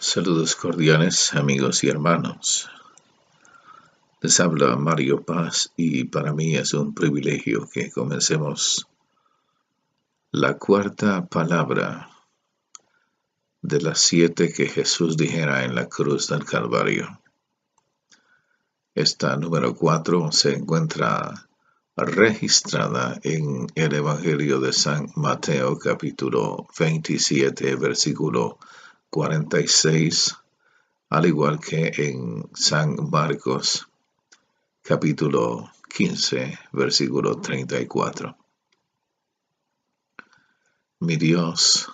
Saludos cordiales, amigos y hermanos. Les habla Mario Paz y para mí es un privilegio que comencemos la cuarta palabra de las 7 que Jesús dijera en la cruz del Calvario. Esta número 4 se encuentra registrada en el Evangelio de San Mateo, capítulo 27, versículo 46, al igual que en San Marcos, capítulo 15, versículo 34. Mi Dios,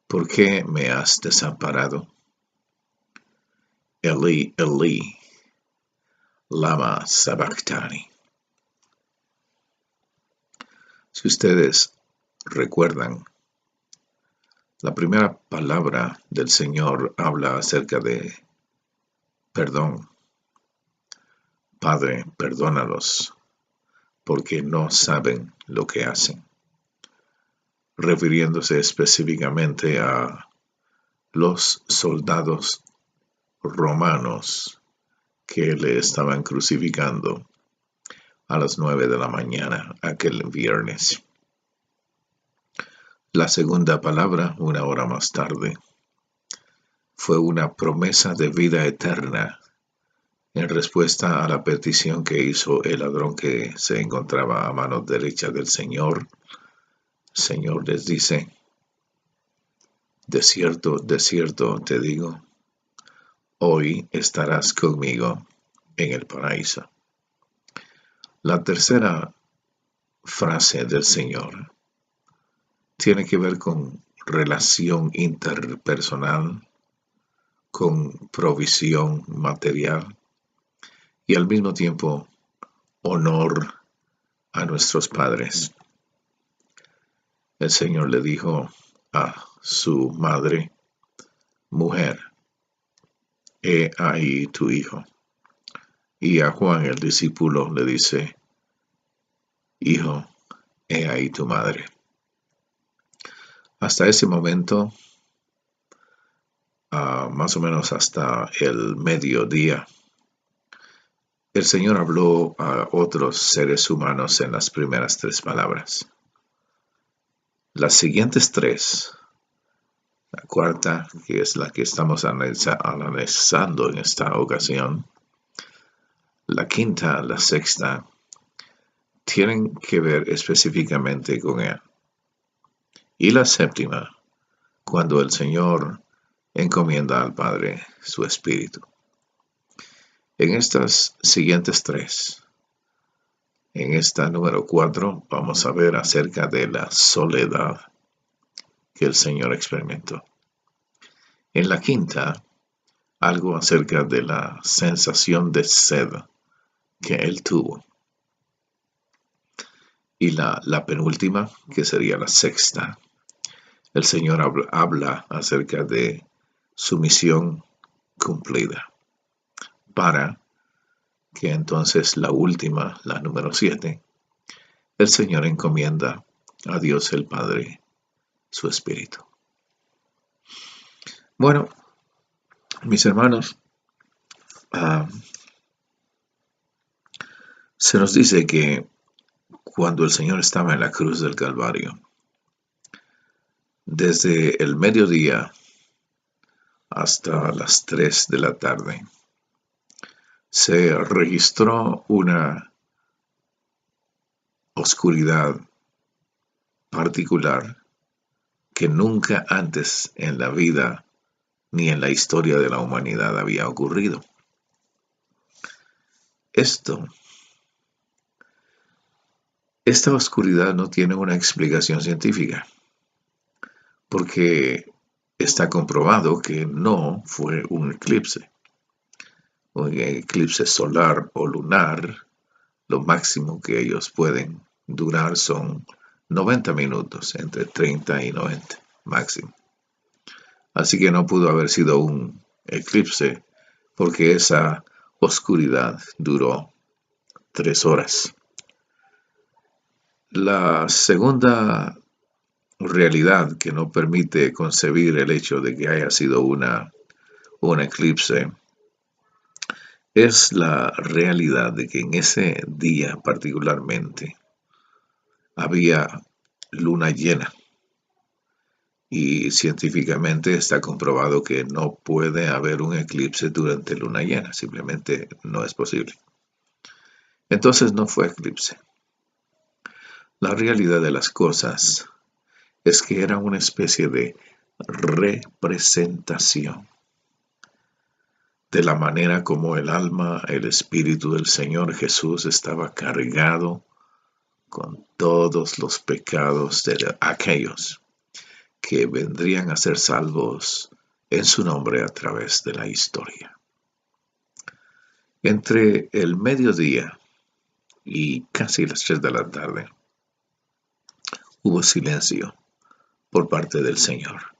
¿por qué me has desamparado? Elí, Elí, lama sabactani. Si ustedes recuerdan, la primera palabra del Señor habla acerca de perdón. Padre, perdónalos, porque no saben lo que hacen, refiriéndose específicamente a los soldados romanos que le estaban crucificando a las 9 de la mañana aquel viernes. La segunda palabra, una hora más tarde, fue una promesa de vida eterna en respuesta a la petición que hizo el ladrón que se encontraba a mano derecha del Señor. El Señor les dice: de cierto te digo, hoy estarás conmigo en el paraíso. La tercera frase del Señor tiene que ver con relación interpersonal, con provisión material y al mismo tiempo honor a nuestros padres. El Señor le dijo a su madre: mujer, he ahí tu hijo. Y a Juan el discípulo le dice: hijo, he ahí tu madre. Hasta ese momento, más o menos hasta el mediodía, el Señor habló a otros seres humanos en las primeras 3 palabras. Las siguientes 3, la cuarta, que es la que estamos analizando en esta ocasión, la quinta, la sexta, tienen que ver específicamente con Él. Y la séptima, cuando el Señor encomienda al Padre su Espíritu. En estas siguientes 3, en esta número 4, vamos a ver acerca de la soledad que el Señor experimentó. En la quinta, algo acerca de la sensación de sed que Él tuvo. Y la penúltima, que sería la sexta, el Señor habla acerca de su misión cumplida, para que entonces la última, la número 7, el Señor encomienda a Dios el Padre su Espíritu. Bueno, mis hermanos, se nos dice que cuando el Señor estaba en la cruz del Calvario, desde el mediodía hasta las 3 de la tarde, se registró una oscuridad particular que nunca antes en la vida ni en la historia de la humanidad había ocurrido. Esta oscuridad no tiene una explicación científica, porque está comprobado que no fue un eclipse solar o lunar. Lo máximo que ellos pueden durar son 90 minutos, entre 30 y 90 máximo. Así que no pudo haber sido un eclipse, porque esa oscuridad duró 3 horas. La segunda realidad que no permite concebir el hecho de que haya sido un eclipse es la realidad de que en ese día particularmente había luna llena. Y científicamente está comprobado que no puede haber un eclipse durante luna llena, simplemente no es posible. Entonces no fue eclipse. La realidad de las cosas es que era una especie de representación de la manera como el alma, el espíritu del Señor Jesús estaba cargado con todos los pecados de aquellos que vendrían a ser salvos en su nombre a través de la historia. Entre el mediodía y casi las 3 de la tarde hubo silencio por parte del Señor.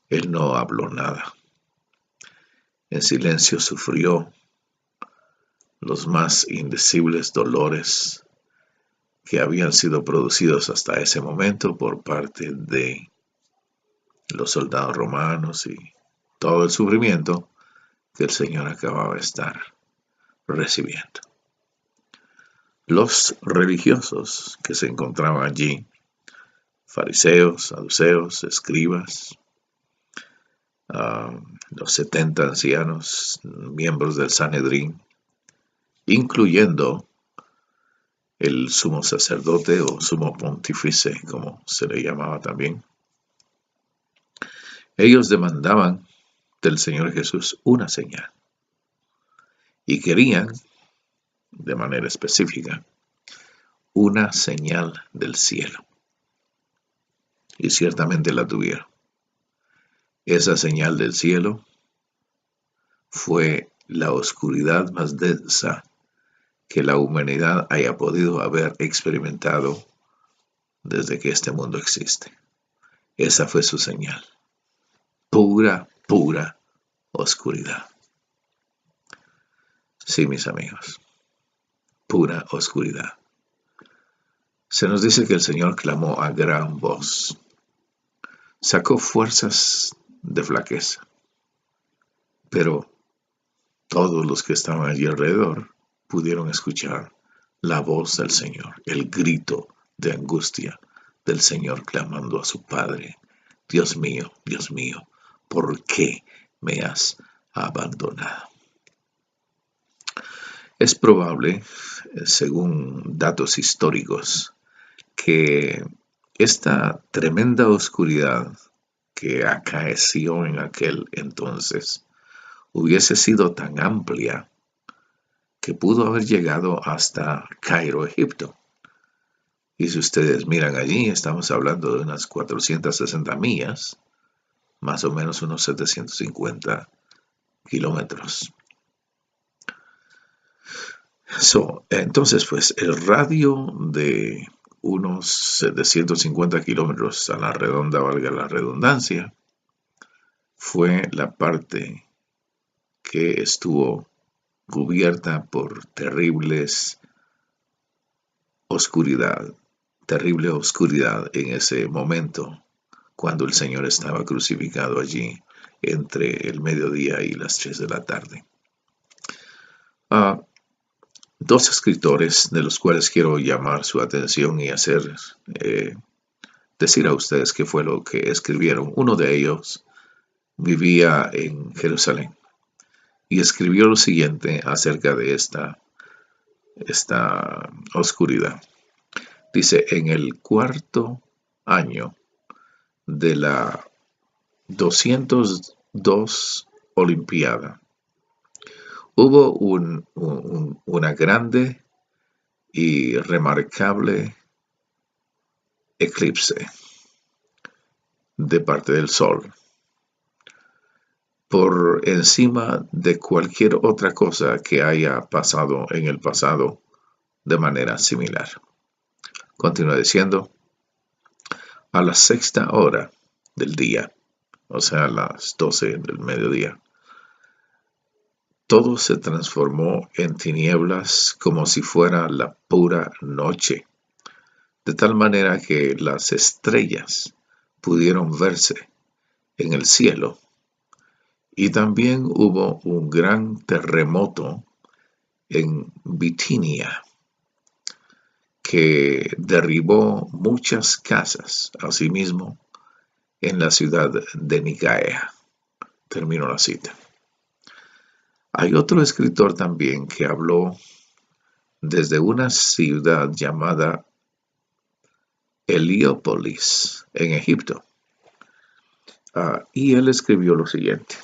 Él no habló nada. En silencio sufrió los más indecibles dolores que habían sido producidos hasta ese momento por parte de los soldados romanos y todo el sufrimiento que el Señor acababa de estar recibiendo. Los religiosos que se encontraban allí, fariseos, saduceos, escribas, los 70 ancianos, miembros del Sanedrín, incluyendo el sumo sacerdote o sumo pontífice, como se le llamaba también. Ellos demandaban del Señor Jesús una señal y querían, de manera específica, una señal del cielo. Y ciertamente la tuvieron. Esa señal del cielo fue la oscuridad más densa que la humanidad haya podido haber experimentado desde que este mundo existe. Esa fue su señal. Pura, pura oscuridad. Sí, mis amigos. Pura oscuridad. Se nos dice que el Señor clamó a gran voz. Sacó fuerzas de flaqueza. Pero todos los que estaban allí alrededor pudieron escuchar la voz del Señor, el grito de angustia del Señor clamando a su Padre: Dios mío, ¿por qué me has abandonado? Es probable, según datos históricos, que esta tremenda oscuridad que acaeció en aquel entonces hubiese sido tan amplia que pudo haber llegado hasta Cairo, Egipto. Y si ustedes miran allí, estamos hablando de unas 460 millas, más o menos unos 750 kilómetros. Entonces, pues, el radio de unos 750 kilómetros a la redonda, valga la redundancia, fue la parte que estuvo cubierta por terrible oscuridad en ese momento, cuando el Señor estaba crucificado allí entre el mediodía y las 3 de la tarde. Dos escritores de los cuales quiero llamar su atención y decir a ustedes qué fue lo que escribieron. Uno de ellos vivía en Jerusalén y escribió lo siguiente acerca de esta oscuridad. Dice: en el 4º año de la 202 Olimpiada, hubo una grande y remarcable eclipse de parte del Sol, por encima de cualquier otra cosa que haya pasado en el pasado de manera similar. Continúa diciendo: a la 6ª hora del día, o sea, a las 12 del mediodía, todo se transformó en tinieblas como si fuera la pura noche. de tal manera que las estrellas pudieron verse en el cielo, y también hubo un gran terremoto en Bitinia que derribó muchas casas, asimismo en la ciudad de Nicáea. Termino la cita. Hay otro escritor también que habló desde una ciudad llamada Heliópolis en Egipto. Y él escribió lo siguiente: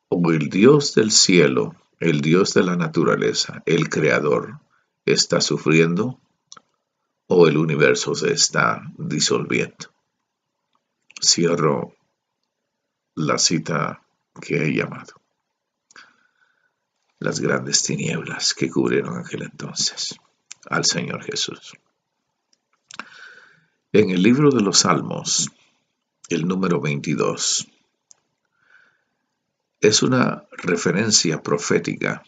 o el Dios del cielo, el Dios de la naturaleza, el creador, está sufriendo, o el universo se está disolviendo. Cierro la cita que he llamado las grandes tinieblas que cubrieron aquel entonces al Señor Jesús. En el libro de los Salmos, el número 22, es una referencia profética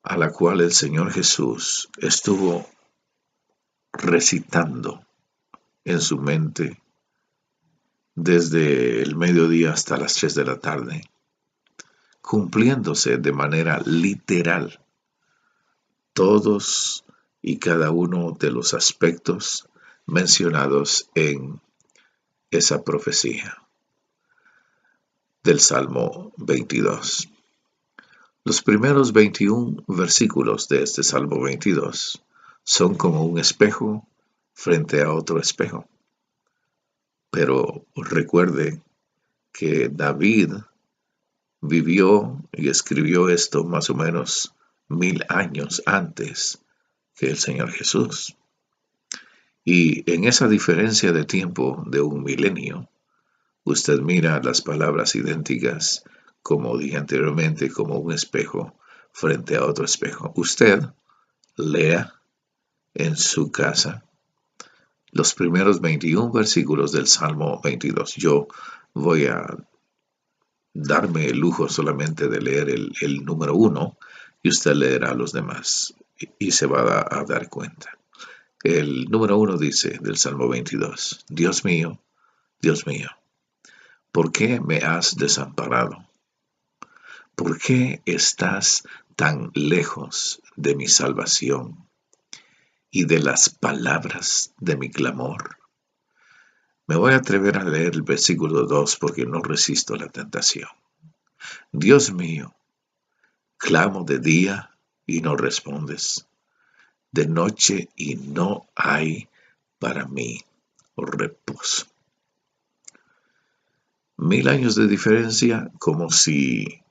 a la cual el Señor Jesús estuvo recitando en su mente desde el mediodía hasta las 3 de la tarde, cumpliéndose de manera literal todos y cada uno de los aspectos mencionados en esa profecía del Salmo 22. Los primeros 21 versículos de este Salmo 22 son como un espejo frente a otro espejo. Pero recuerde que David vivió y escribió esto más o menos 1000 años antes que el Señor Jesús. Y en esa diferencia de tiempo de un milenio, usted mira las palabras idénticas, como dije anteriormente, como un espejo frente a otro espejo. Usted lea en su casa los primeros 21 versículos del Salmo 22. Yo voy a darme el lujo solamente de leer el número 1 y usted leerá los demás y se va a dar cuenta. El número 1 dice del Salmo 22: Dios mío, ¿por qué me has desamparado? ¿Por qué estás tan lejos de mi salvación y de las palabras de mi clamor? Me voy a atrever a leer el versículo 2 porque no resisto la tentación. Dios mío, clamo de día y no respondes, de noche y no hay para mí reposo. 1000 años de diferencia, como si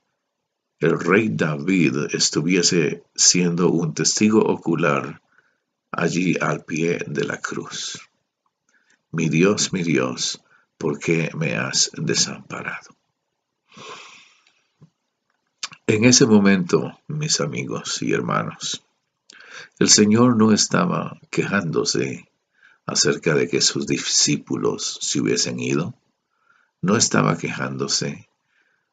el rey David estuviese siendo un testigo ocular allí al pie de la cruz. Mi Dios, ¿por qué me has desamparado? En ese momento, mis amigos y hermanos, el Señor no estaba quejándose acerca de que sus discípulos se hubiesen ido. No estaba quejándose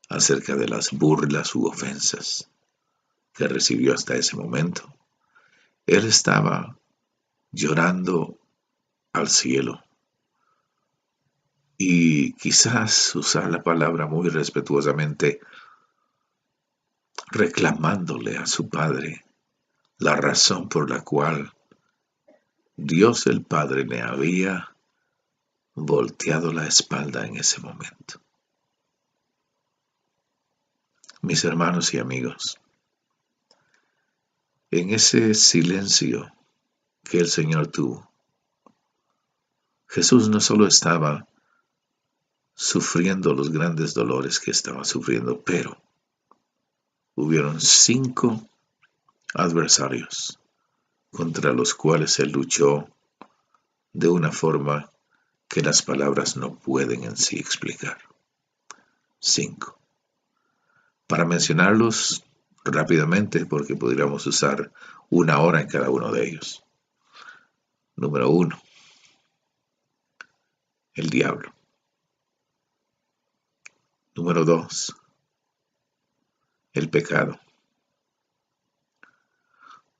acerca de las burlas u ofensas que recibió hasta ese momento. Él estaba llorando al cielo y quizás usar la palabra muy respetuosamente, reclamándole a su Padre la razón por la cual Dios el Padre le había volteado la espalda en ese momento. Mis hermanos y amigos, en ese silencio que el Señor tuvo, Jesús no solo estaba sufriendo los grandes dolores que estaba sufriendo, pero hubieron 5 adversarios contra los cuales él luchó de una forma que las palabras no pueden en sí explicar. 5. Para mencionarlos rápidamente, porque podríamos usar 1 hora en cada uno de ellos. Número 1, el diablo. Número 2, el pecado.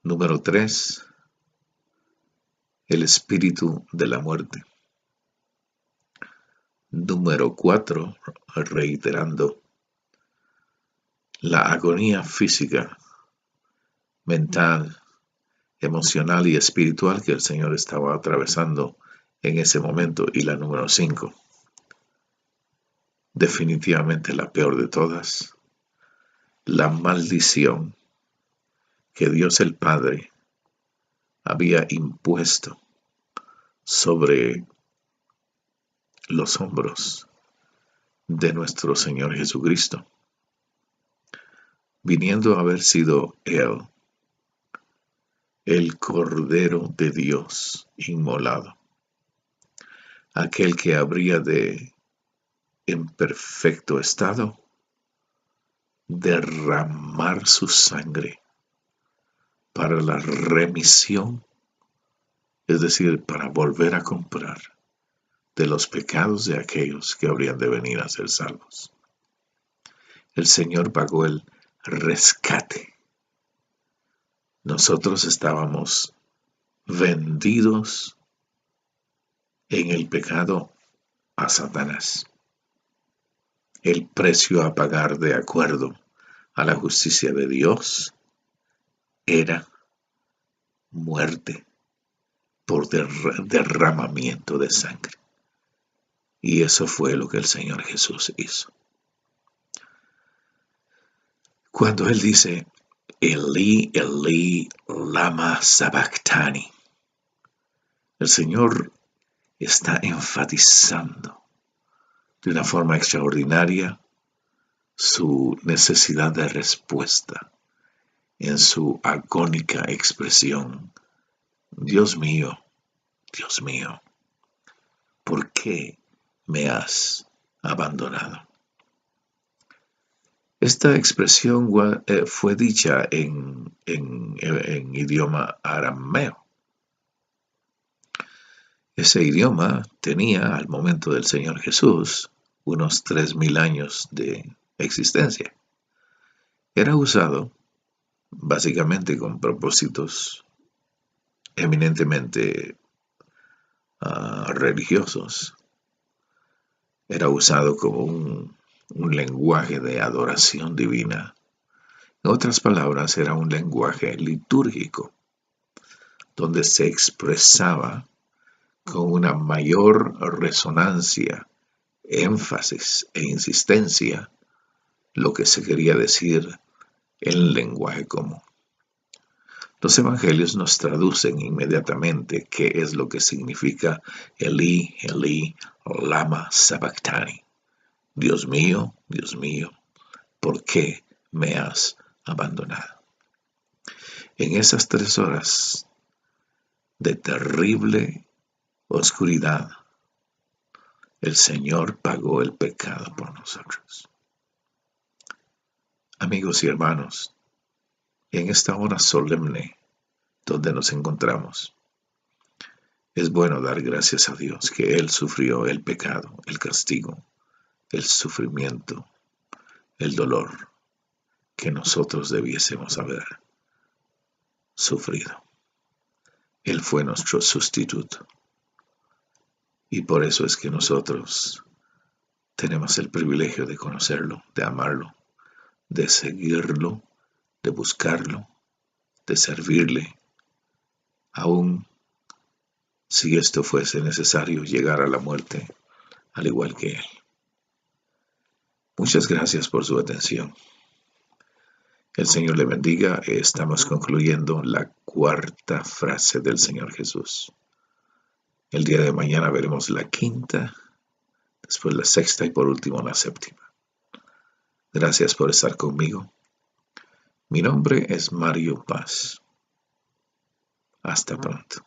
Número 3, el espíritu de la muerte. Número 4, reiterando, la agonía física, mental, emocional y espiritual que el Señor estaba atravesando en ese momento. Y la número 5, definitivamente la peor de todas, la maldición que Dios el Padre había impuesto sobre los hombros de nuestro Señor Jesucristo, viniendo a haber sido Él, el Cordero de Dios inmolado, aquel que habría de, en perfecto estado, derramar su sangre para la remisión, es decir, para volver a comprar de los pecados de aquellos que habrían de venir a ser salvos. El Señor pagó el rescate. Nosotros estábamos vendidos en el pecado a Satanás. El precio a pagar de acuerdo a la justicia de Dios era muerte por derramamiento de sangre. Y eso fue lo que el Señor Jesús hizo. Cuando Él dice, Elí, Elí, lama sabactani, el Señor está enfatizando de una forma extraordinaria su necesidad de respuesta en su agónica expresión. Dios mío, ¿por qué me has abandonado? Esta expresión fue dicha en idioma arameo. Ese idioma tenía al momento del Señor Jesús unos 3,000 años de existencia. Era usado básicamente con propósitos eminentemente religiosos. Era usado como un lenguaje de adoración divina. En otras palabras, era un lenguaje litúrgico, donde se expresaba con una mayor resonancia, énfasis e insistencia lo que se quería decir en lenguaje común. Los evangelios nos traducen inmediatamente qué es lo que significa Elí, Elí, lama sabactani. Dios mío, ¿por qué me has abandonado? En esas 3 horas de terrible oscuridad, el Señor pagó el pecado por nosotros. Amigos y hermanos, en esta hora solemne donde nos encontramos, es bueno dar gracias a Dios que Él sufrió el pecado, el castigo, el sufrimiento, el dolor que nosotros debiésemos haber sufrido. Él fue nuestro sustituto. Y por eso es que nosotros tenemos el privilegio de conocerlo, de amarlo, de seguirlo, de buscarlo, de servirle, aun si esto fuese necesario llegar a la muerte, al igual que Él. Muchas gracias por su atención. El Señor le bendiga. Estamos concluyendo la 4ª frase del Señor Jesús. El día de mañana veremos la 5ª, después la 6ª y por último la 7ª. Gracias por estar conmigo. Mi nombre es Mario Paz. Hasta pronto.